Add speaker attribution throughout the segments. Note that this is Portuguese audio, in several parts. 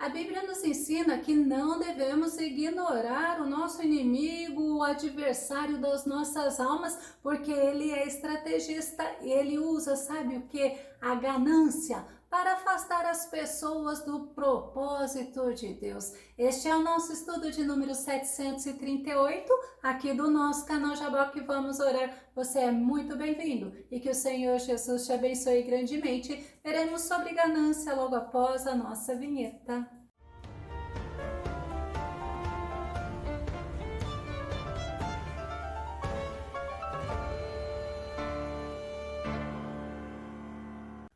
Speaker 1: A Bíblia nos ensina que não devemos ignorar o nosso inimigo, o adversário das nossas almas, porque ele é estrategista e ele usa, sabe o que? A ganância para afastar as pessoas do propósito de Deus. Este é o nosso estudo de número 738, aqui do nosso canal Jaboque Vamos Orar. Você é muito bem-vindo e que o Senhor Jesus te abençoe grandemente. Veremos sobre ganância logo após a nossa vinheta.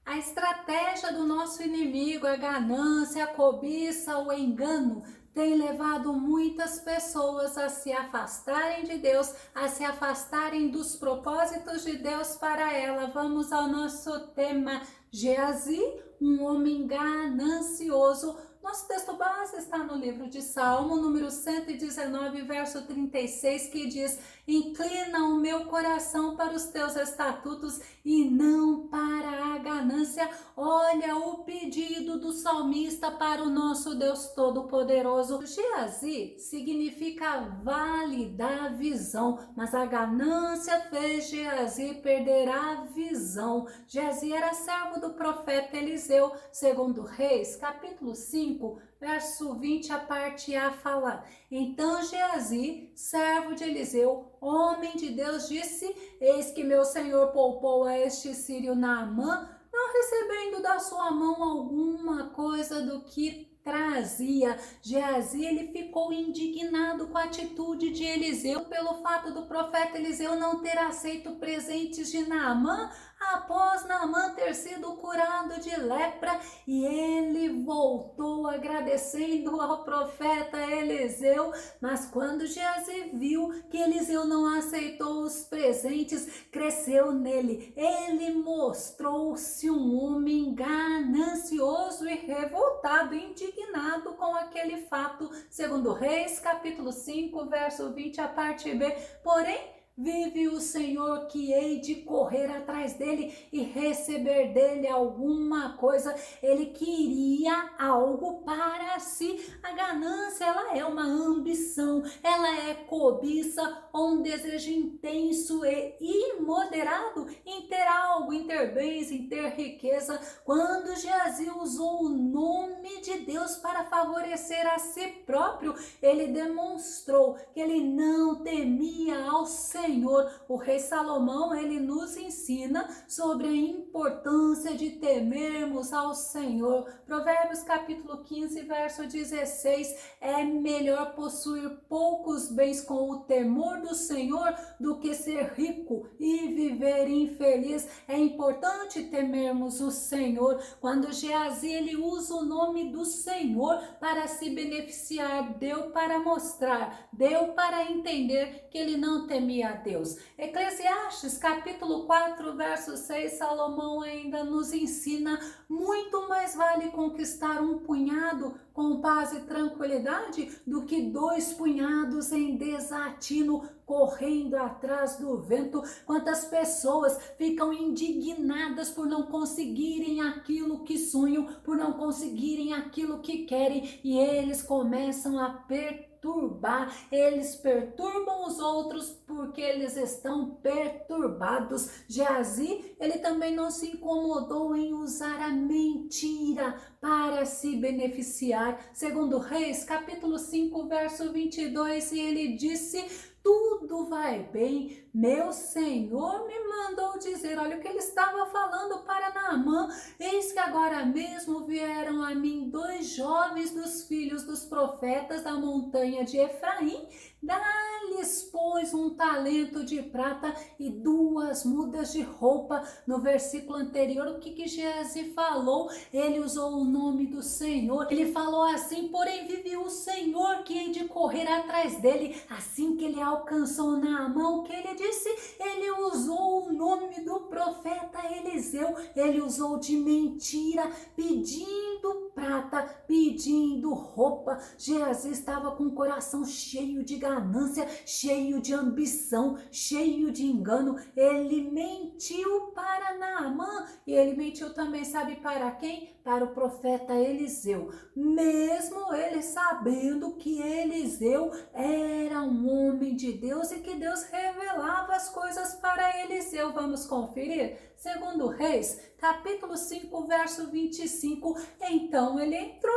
Speaker 1: A estratégia do nosso inimigo, a ganância, a cobiça, o engano, tem levado muitas pessoas a se afastarem de Deus, a se afastarem dos propósitos de Deus para ela. Vamos ao nosso tema. Geazi, um homem ganancioso. Nosso texto base está no livro de Salmo, número 119, verso 36, que diz: inclina o meu coração para os teus estatutos e não para a ganância. Olha o pedido do salmista para o nosso Deus Todo-Poderoso. Geazi significa vale da visão, mas a ganância fez Geazi perder a visão. Geazi era servo do profeta Eliseu, segundo Reis, capítulo 5, verso 20, a parte A fala: então Geazi, servo de Eliseu, homem de Deus, disse: eis que meu senhor poupou a este sírio Naamã, não recebendo da sua mão alguma coisa do que trazia. Geazi, ele ficou indignado com a atitude de Eliseu pelo fato do profeta Eliseu não ter aceito presentes de Naamã após Naamã ter sido curado de lepra, e ele voltou agradecendo ao profeta Eliseu. Mas quando Geazi viu que Eliseu não aceitou os presentes, cresceu nele. Ele mostrou-se um homem ganancioso e revoltado, indignado com aquele fato, segundo Reis, capítulo 5, verso 20, a parte B. Porém, vive o Senhor que hei de correr atrás dele e receber dele alguma coisa. Ele queria algo para si. A ganância, ela é uma ambição, ela é cobiça ou um desejo intenso e imoderado em ter algo, em ter bens, em ter riqueza. Quando Geazi usou o nome de Deus para favorecer a si próprio, ele demonstrou que ele não temia ao Senhor. O rei Salomão, ele nos ensina sobre a importância de temermos ao Senhor. Provérbios capítulo 15, verso 16, é melhor possuir poucos bens com o temor do Senhor do que ser rico e viver infeliz. É importante temermos o Senhor. Quando Geazi, ele usa o nome do Senhor para se beneficiar, deu para mostrar, deu para entender que ele não temia a Deus. Eclesiastes capítulo 4, verso 6, Salomão ainda nos ensina: muito mais vale conquistar um punhado com paz e tranquilidade do que 2 punhados em desatino, correndo atrás do vento. Quantas pessoas ficam indignadas por não conseguirem aquilo que sonham, por não conseguirem aquilo que querem, e eles começam a perturbar, eles perturbam os outros porque eles estão perturbados. Geazi, ele também não se incomodou em usar a mentira para se beneficiar. Segundo Reis, capítulo 5, verso 22, e ele disse: tudo vai bem, meu Senhor me mandou dizer. Olha o que ele estava falando para Naamã: eis que agora mesmo vieram a mim 2 jovens dos filhos dos profetas da montanha de Efraim, dá-lhes, pois, um talento de prata e 2 mudas de roupa. No versículo anterior, o que Geazi falou? Ele usou o nome do Senhor. Ele falou assim: porém vive o Senhor que hei de correr atrás dele. Assim que ele alcançou Naamã, o que ele disse? Ele usou o nome do profeta Eliseu. Ele usou de mentira, pedindo prata, pedindo roupa. Geazi estava com o coração cheio de ganância, cheio de ambição, cheio de engano. Ele mentiu para Naamã e ele mentiu também, sabe para quem? Para o profeta Eliseu. Mesmo ele sabendo que Eliseu era um homem de Deus e que Deus revelava as coisas para Eliseu. Vamos conferir? Segundo Reis, capítulo 5, verso 25. Então ele entrou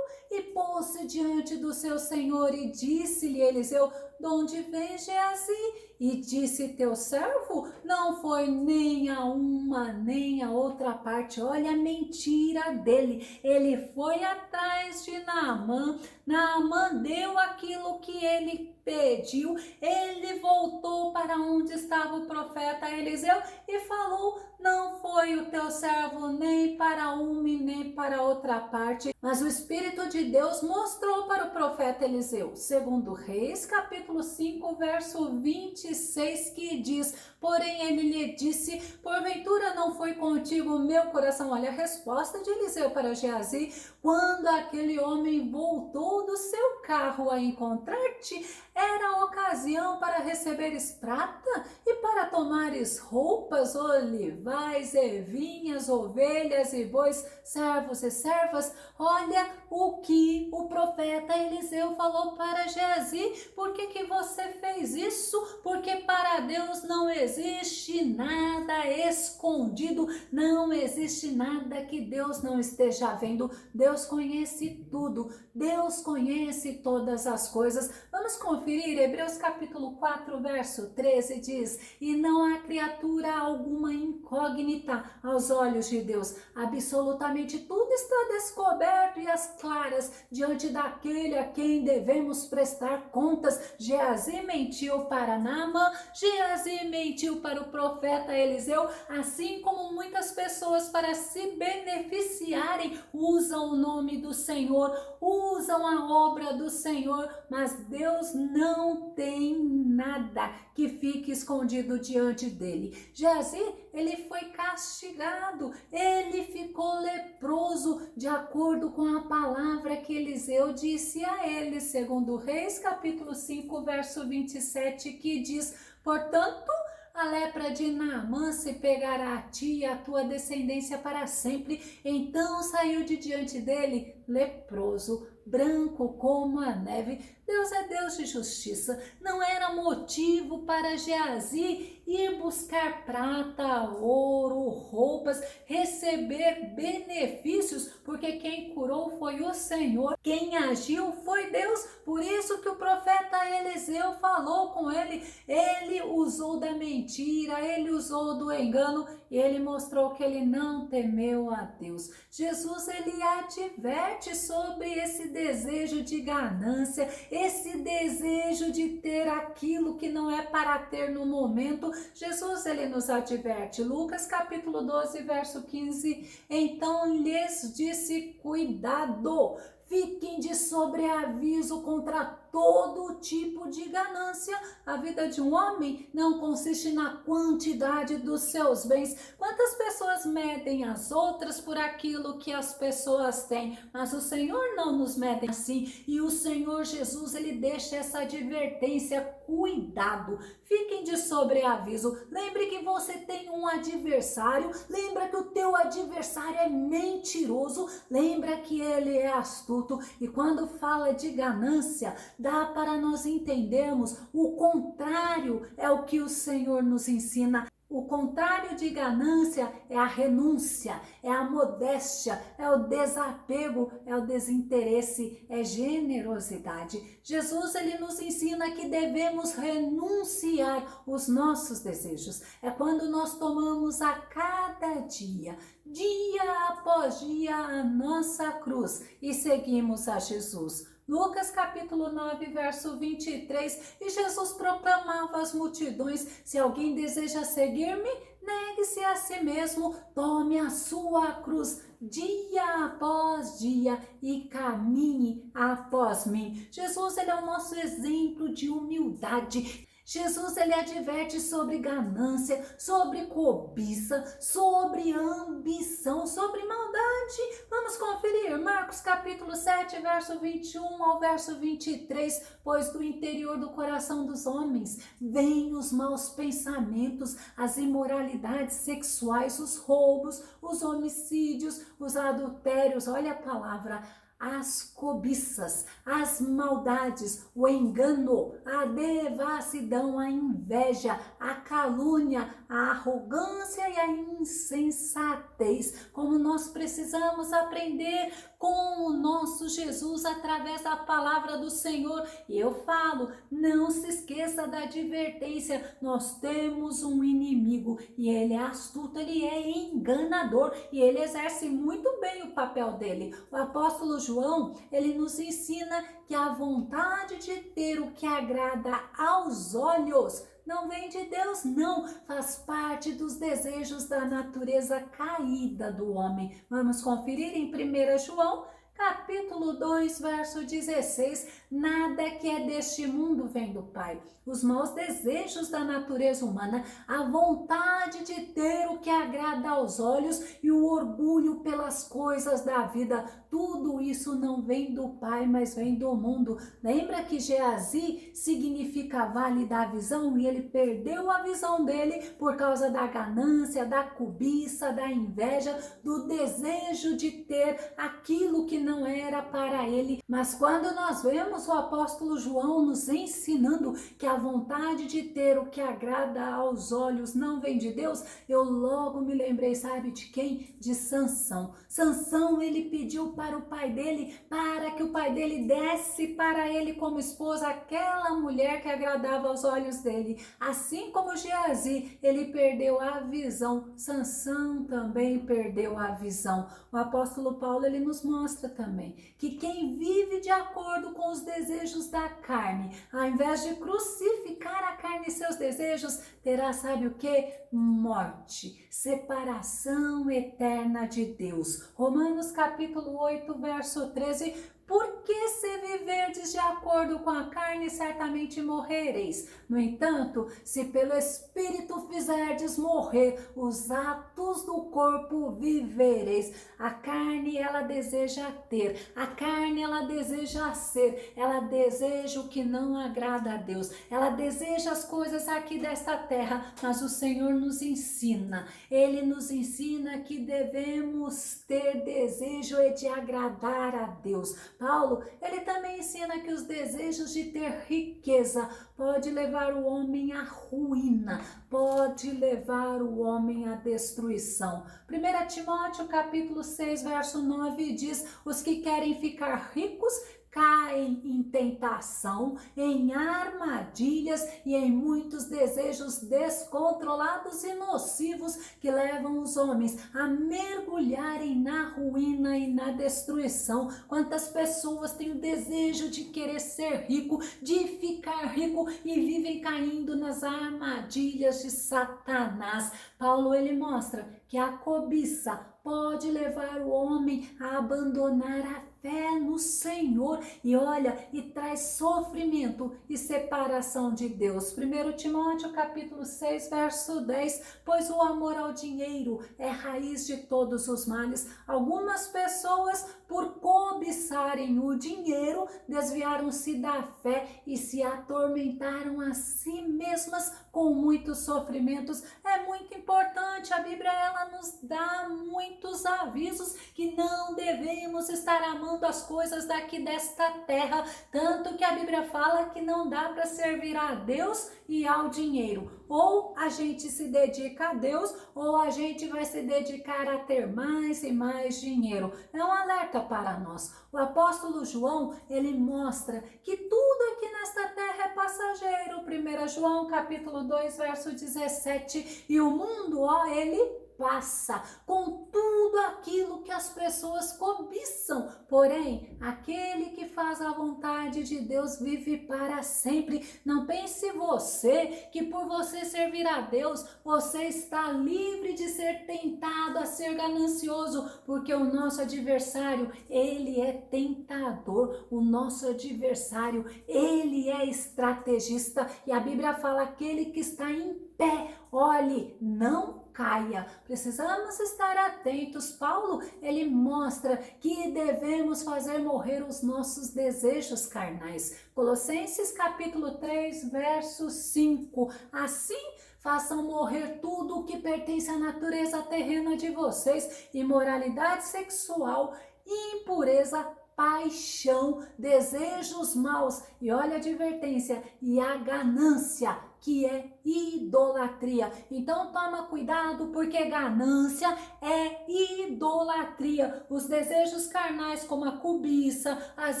Speaker 1: e pôs-se diante do seu senhor e disse-lhe Eliseu: de onde vem Geazi? E disse teu servo: não foi nem a uma nem a outra parte. Olha a mentira dele. Ele foi atrás de Naamã. Naamã deu aquilo que ele pediu. Ele voltou para onde estava o profeta Eliseu e falou: não foi o teu servo nem para uma e nem para outra parte. Mas o Espírito de Deus mostrou para o profeta Eliseu. Segundo Reis, capítulo 5, verso 26, que diz: porém ele lhe disse: porventura não foi contigo o meu coração? Olha a resposta de Eliseu para Geazi: quando aquele homem voltou do seu carro a encontrar-te, era ocasião para receberes prata e para tomares roupas, olivais e vinhas, ovelhas e bois, servos e servas. Olha o que o profeta Eliseu falou para Geazi. Por que você fez isso? Porque para Deus não existe nada escondido, não existe nada que Deus não esteja vendo. Deus conhece tudo, Deus conhece todas as coisas. Vamos conferir Hebreus capítulo 4, verso 13 diz: e não há criatura alguma incógnita aos olhos de Deus. Absolutamente tudo está descoberto e às claras diante daquele a quem devemos prestar contas. Geazi mentiu para Naamã, Geazi mentiu para o profeta Eliseu, assim como muitas pessoas, para se beneficiarem, usam o nome do Senhor, usam a obra do Senhor, mas Deus não tem nada que fique escondido diante dele. Geazi, ele foi castigado, ele ficou leproso, de acordo com a palavra que Eliseu disse a ele, segundo Reis, capítulo 5, verso 27, que diz: portanto, a lepra de Naamã se pegará a ti e a tua descendência para sempre. Então saiu de diante dele leproso, branco como a neve. Deus é Deus de justiça. Não era motivo para Geazi ir buscar prata, ouro, roupas, receber benefícios, porque quem curou foi o Senhor, quem agiu foi Deus. Por isso que o profeta Eliseu falou com ele. Ele usou da mentira, ele usou do engano e ele mostrou que ele não temeu a Deus. Jesus, ele adverte sobre esse desejo de ganância, esse desejo de ter aquilo que não é para ter no momento. Jesus, ele nos adverte. Lucas capítulo 12, verso 15, então lhes disse: cuidado, fiquem de sobreaviso contra todo tipo de ganância. A vida de um homem não consiste na quantidade dos seus bens. Quantas pessoas medem as outras por aquilo que as pessoas têm, mas o Senhor não nos mede assim. E o Senhor Jesus, ele deixa essa advertência: cuidado, fiquem de sobreaviso. Lembre que você tem um adversário, lembra que o teu adversário é mentiroso, lembra que ele é astuto. E quando fala de ganância, dá para nós entendermos o contrário, é o que o Senhor nos ensina. O contrário de ganância é a renúncia, é a modéstia, é o desapego, é o desinteresse, é generosidade. Jesus, ele nos ensina que devemos renunciar os nossos desejos. É quando nós tomamos a cada dia, dia após dia, a nossa cruz e seguimos a Jesus. Lucas capítulo 9, verso 23, e Jesus proclamava às multidões: se alguém deseja seguir-me, negue-se a si mesmo, tome a sua cruz dia após dia e caminhe após mim. Jesus, ele é o nosso exemplo de humildade. Jesus, ele adverte sobre ganância, sobre cobiça, sobre ambição, sobre maldade. Vamos conferir Marcos capítulo 7, verso 21 ao verso 23. Pois do interior do coração dos homens vêm os maus pensamentos, as imoralidades sexuais, os roubos, os homicídios, os adultérios, olha a palavra, as cobiças, as maldades, o engano, a devassidão, a inveja, a calúnia, a arrogância e a insensatez. Como nós precisamos aprender com o nosso Jesus através da palavra do Senhor. E eu falo, não se esqueça da advertência, nós temos um inimigo e ele é astuto, ele é enganador e ele exerce muito bem o papel dele. O apóstolo João, ele nos ensina que a vontade de ter o que agrada aos olhos não vem de Deus, não. Faz parte dos desejos da natureza caída do homem. Vamos conferir em 1 João, capítulo 2, verso 16. Nada que é deste mundo vem do Pai. Os maus desejos da natureza humana, a vontade de ter o que agrada aos olhos e o orgulho pelas coisas da vida, tudo isso não vem do Pai, mas vem do mundo. Lembra que Geazi significa vale da visão e ele perdeu a visão dele por causa da ganância, da cobiça, da inveja, do desejo de ter aquilo que não era para ele. Mas quando nós vemos o apóstolo João nos ensinando que a vontade de ter o que agrada aos olhos não vem de Deus, eu logo me lembrei, sabe de quem? De Sansão. Sansão, ele pediu para o pai dele, para que o pai dele desse para ele como esposa aquela mulher que agradava aos olhos dele. Assim como Geazi, ele perdeu a visão, Sansão também perdeu a visão. O apóstolo Paulo, ele nos mostra também que quem vive de acordo com os desejos da carne, ao invés de crucificar a carne e seus desejos, terá, sabe o que? Morte, separação eterna de Deus. Romanos capítulo 8, verso 13. Porque se viverdes de acordo com a carne, certamente morrereis. No entanto, se pelo Espírito fizerdes morrer os atos do corpo, vivereis. A carne, ela deseja ter, a carne, ela deseja ser, ela deseja o que não agrada a Deus, ela deseja as coisas aqui desta terra, mas o Senhor nos ensina, Ele nos ensina que devemos ter desejo de agradar a Deus. Paulo, ele também ensina que os desejos de ter riqueza pode levar o homem à ruína, pode levar o homem à destruição. 1 Timóteo capítulo 6, verso 9 diz: os que querem ficar ricos caem em tentação, em armadilhas e em muitos desejos descontrolados e nocivos que levam os homens a mergulharem na ruína e na destruição. Quantas pessoas têm o desejo de querer ser rico, de ficar rico e vivem caindo nas armadilhas de Satanás. Paulo, ele mostra que a cobiça pode levar o homem a abandonar a fé no Senhor e olha, e traz sofrimento e separação de Deus. 1 Timóteo capítulo 6, verso 10, pois o amor ao dinheiro é raiz de todos os males. Algumas pessoas, por cobiçarem o dinheiro, desviaram-se da fé e se atormentaram a si mesmas com muitos sofrimentos. É muito importante, a Bíblia, ela nos dá muitos avisos que não devemos estar amando as coisas daqui desta terra, tanto que a Bíblia fala que não dá para servir a Deus e ao dinheiro. Ou a gente se dedica a Deus, ou a gente vai se dedicar a ter mais e mais dinheiro. É um alerta para nós. O apóstolo João, ele mostra que tudo aqui nesta terra é passageiro. 1 João capítulo 2, verso 17, e o mundo, ó, ele passa com tudo aquilo que as pessoas cobiçam. Porém, aquele que faz faz a vontade de Deus vive para sempre. Não pense você que por você servir a Deus, você está livre de ser tentado a ser ganancioso, porque o nosso adversário, ele é tentador, o nosso adversário, ele é estrategista, e a Bíblia fala: aquele que está em pé, olhe, não caia. Precisamos estar atentos. Paulo, ele mostra que devemos fazer morrer os nossos desejos carnais. Colossenses capítulo 3, verso 5. Assim, façam morrer tudo o que pertence à natureza terrena de vocês: imoralidade sexual, impureza, paixão, desejos maus, e olha a advertência, e a ganância, que é idolatria. Então toma cuidado, porque ganância é idolatria. Os desejos carnais, como a cobiça, as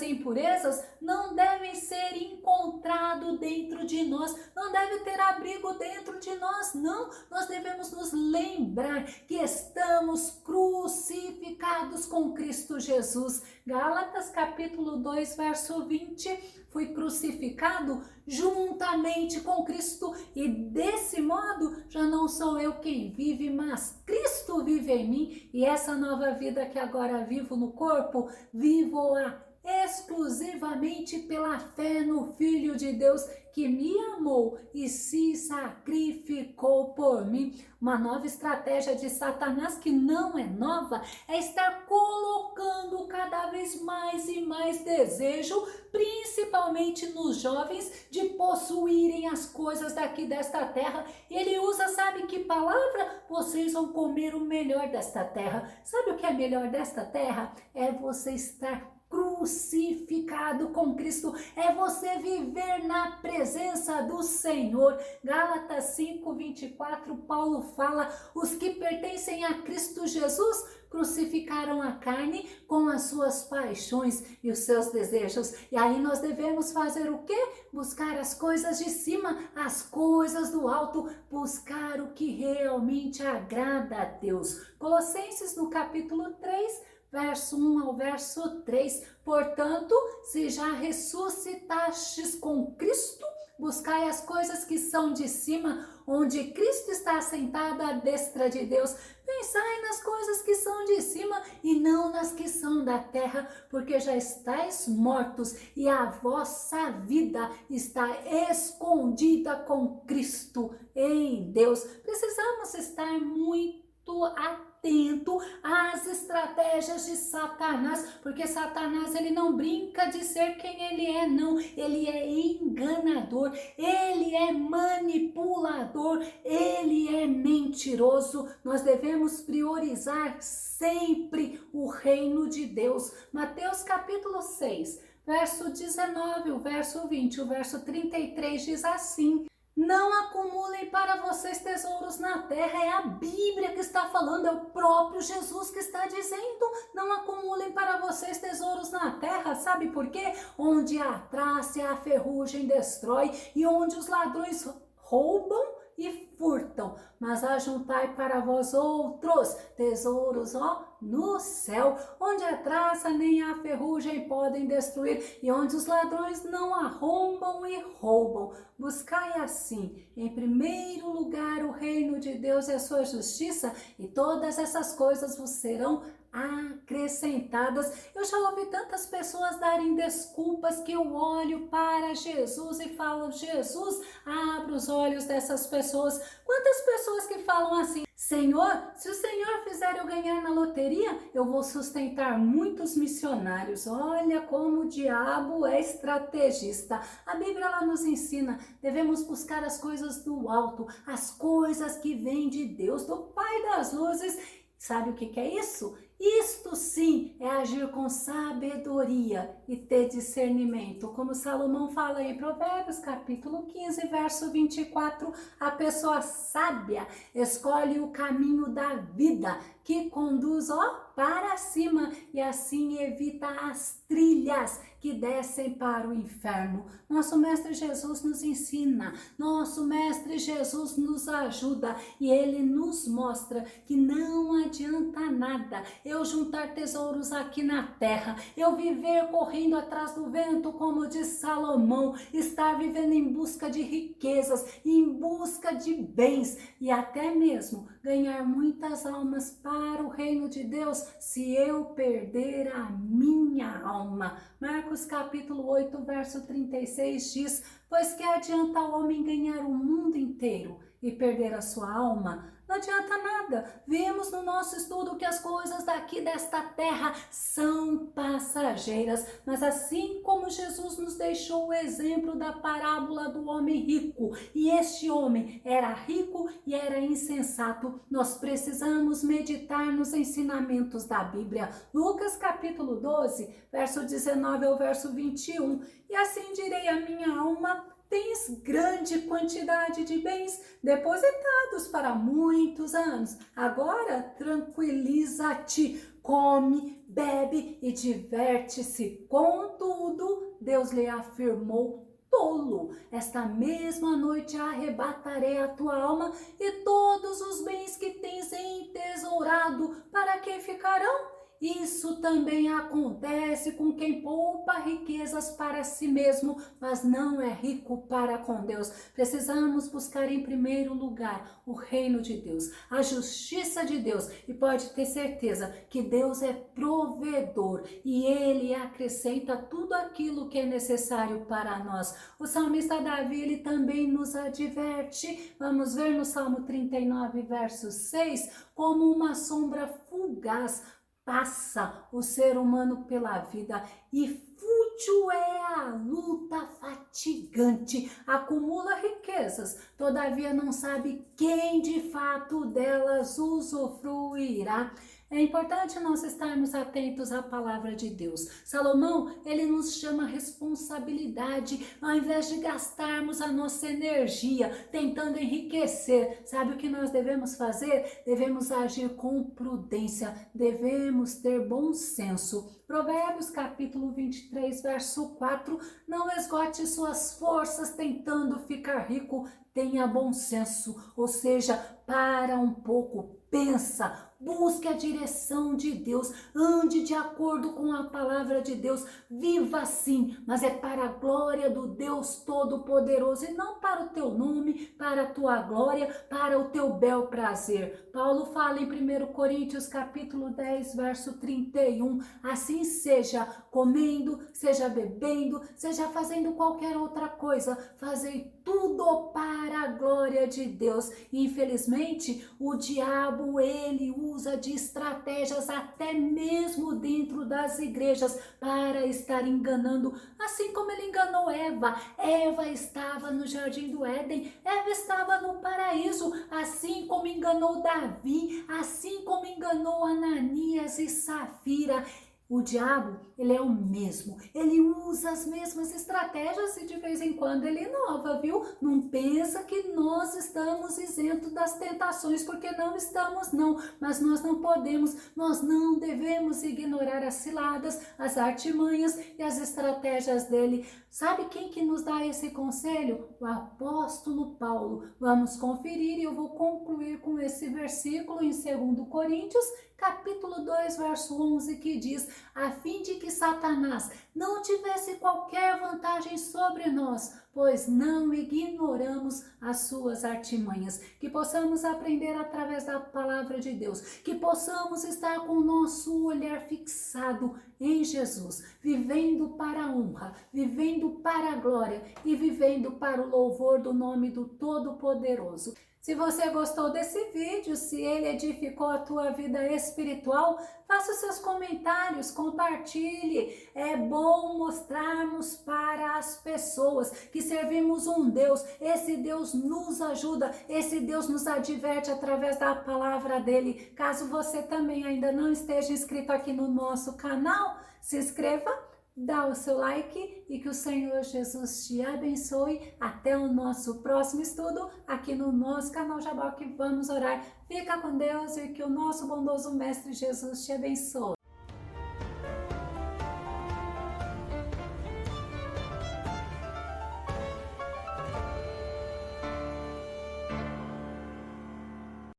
Speaker 1: impurezas, não devem ser encontrados dentro de nós, não deve ter abrigo dentro de nós, não. Nós devemos nos lembrar que estamos crucificados com Cristo Jesus. Gálatas capítulo 2, verso 20. Fui crucificado juntamente com Cristo, e desse modo já não sou eu quem vive, mas Cristo vive em mim, e essa nova vida que agora vivo no corpo, vivo-a exclusivamente pela fé no Filho de Deus, que me amou e se sacrificou por mim. Uma nova estratégia de Satanás, que não é nova, é estar colocando cada vez mais e mais desejo, principalmente nos jovens, de possuírem as coisas daqui desta terra. Ele usa, sabe que palavra? Vocês vão comer o melhor desta terra. Sabe o que é melhor desta terra? É você estar crucificado com Cristo, é você viver na presença do Senhor. Gálatas 5, 24, Paulo fala: os que pertencem a Cristo Jesus crucificaram a carne com as suas paixões e os seus desejos. E aí nós devemos fazer o quê? Buscar as coisas de cima, as coisas do alto, buscar o que realmente agrada a Deus. Colossenses no capítulo 3, verso 1 ao verso 3. Portanto, se já ressuscitastes com Cristo, buscai as coisas que são de cima, onde Cristo está assentado à destra de Deus. Pensai nas coisas que são de cima e não nas que são da terra, porque já estáis mortos e a vossa vida está escondida com Cristo em Deus. Precisamos estar muito atento às estratégias de Satanás, porque Satanás, ele não brinca de ser quem ele é, não. Ele é enganador, ele é manipulador, ele é mentiroso. Nós devemos priorizar sempre o reino de Deus. Mateus capítulo 6, verso 19, o verso 20, o verso 33 diz assim: não acumulem para vocês tesouros na terra. É a Bíblia que está falando, é o próprio Jesus que está dizendo: não acumulem para vocês tesouros na terra. Sabe por quê? Onde a traça e a ferrugem destrói, e onde os ladrões roubam e furtam, mas ajuntai para vós outros tesouros, no céu, onde a traça nem a ferrugem podem destruir, e onde os ladrões não arrombam e roubam. Buscai assim, em primeiro lugar, o reino de Deus e a sua justiça, e todas essas coisas vos serão acrescentadas. Eu já ouvi tantas pessoas darem desculpas, que eu olho para Jesus e falo: Jesus, abra os olhos dessas pessoas. Quantas pessoas que falam assim: Senhor, se o Senhor fizer eu ganhar na loteria, eu vou sustentar muitos missionários. Olha como o diabo é estrategista. A Bíblia ela nos ensina, devemos buscar as coisas do alto, as coisas que vêm de Deus, do Pai das luzes. Sabe o que é isso? Isto sim é agir com sabedoria e ter discernimento. Como Salomão fala em Provérbios capítulo 15, verso 24, a pessoa sábia escolhe o caminho da vida, que conduz para cima, e assim evita as trilhas que descem para o inferno. Nosso Mestre Jesus nos ensina, nosso Mestre Jesus nos ajuda e Ele nos mostra que não adianta nada eu juntar tesouros aqui na terra, eu viver correndo atrás do vento, como diz Salomão, estar vivendo em busca de riquezas, em busca de bens e até mesmo ganhar muitas almas para o reino de Deus se eu perder a minha alma. Marcos capítulo 8, verso 36 diz: pois que adianta o homem ganhar o mundo inteiro e perder a sua alma? Não adianta nada. Vimos no nosso estudo que as coisas daqui desta terra são passageiras, mas assim como Jesus nos deixou o exemplo da parábola do homem rico, e este homem era rico e era insensato, nós precisamos meditar nos ensinamentos da Bíblia. Lucas capítulo 12, verso 19 ao verso 21. E assim direi à minha alma: tens grande quantidade de bens depositados para muitos anos. Agora tranquiliza-te, come, bebe e diverte-se. Contudo, Deus lhe afirmou: tolo, esta mesma noite arrebatarei a tua alma, e todos os bens que tens entesourado, para que ficarão? Isso também acontece com quem poupa riquezas para si mesmo, mas não é rico para com Deus. Precisamos buscar em primeiro lugar o reino de Deus, a justiça de Deus, e pode ter certeza que Deus é provedor e Ele acrescenta tudo aquilo que é necessário para nós. O salmista Davi, ele também nos adverte, vamos ver no Salmo 39, verso 6, como uma sombra fugaz passa o ser humano pela vida, e fútil é a luta fatigante. Acumula riquezas, todavia não sabe quem de fato delas usufruirá. É importante nós estarmos atentos à palavra de Deus. Salomão, ele nos chama a responsabilidade, ao invés de gastarmos a nossa energia tentando enriquecer. Sabe o que nós devemos fazer? Devemos agir com prudência, devemos ter bom senso. Provérbios capítulo 23, verso 4, não esgote suas forças tentando ficar rico, tenha bom senso, ou seja, para um pouco, pensa, busque a direção de Deus, ande de acordo com a palavra de Deus, viva assim, mas é para a glória do Deus Todo-Poderoso e não para o teu nome, para a tua glória, para o teu bel prazer. Paulo fala em 1 Coríntios capítulo 10, verso 31, assim seja comendo, seja bebendo, seja fazendo qualquer outra coisa, fazei tudo para a glória de Deus. E, infelizmente, o diabo, ele usa de estratégias até mesmo dentro das igrejas para estar enganando, assim como ele enganou Eva. Eva estava no jardim do Éden, Eva estava no paraíso, assim como enganou Davi, assim como enganou Ananias e Safira. O diabo, ele é o mesmo, ele usa as mesmas estratégias e de vez em quando ele inova, viu? Não pensa que nós estamos isentos das tentações, porque não estamos não, mas nós não podemos, nós não devemos ignorar as ciladas, as artimanhas e as estratégias dele. Sabe quem que nos dá esse conselho? O apóstolo Paulo. Vamos conferir e eu vou concluir com esse versículo em 2 Coríntios, capítulo 2, verso 11, que diz: a fim de que Satanás não tivesse qualquer vantagem sobre nós, pois não ignoramos as suas artimanhas. Que possamos aprender através da palavra de Deus, que possamos estar com o nosso olhar fixado em Jesus, vivendo para a honra, vivendo para a glória e vivendo para o louvor do nome do Todo-Poderoso. Se você gostou desse vídeo, se ele edificou a tua vida espiritual, faça os seus comentários, compartilhe. É bom mostrarmos para as pessoas que servimos um Deus. Esse Deus nos ajuda, esse Deus nos adverte através da palavra dele. Caso você também ainda não esteja inscrito aqui no nosso canal, se inscreva, dá o seu like e que o Senhor Jesus te abençoe. Até o nosso próximo estudo aqui no nosso canal Jaboque. Vamos orar. Fica com Deus e que o nosso bondoso Mestre Jesus te abençoe.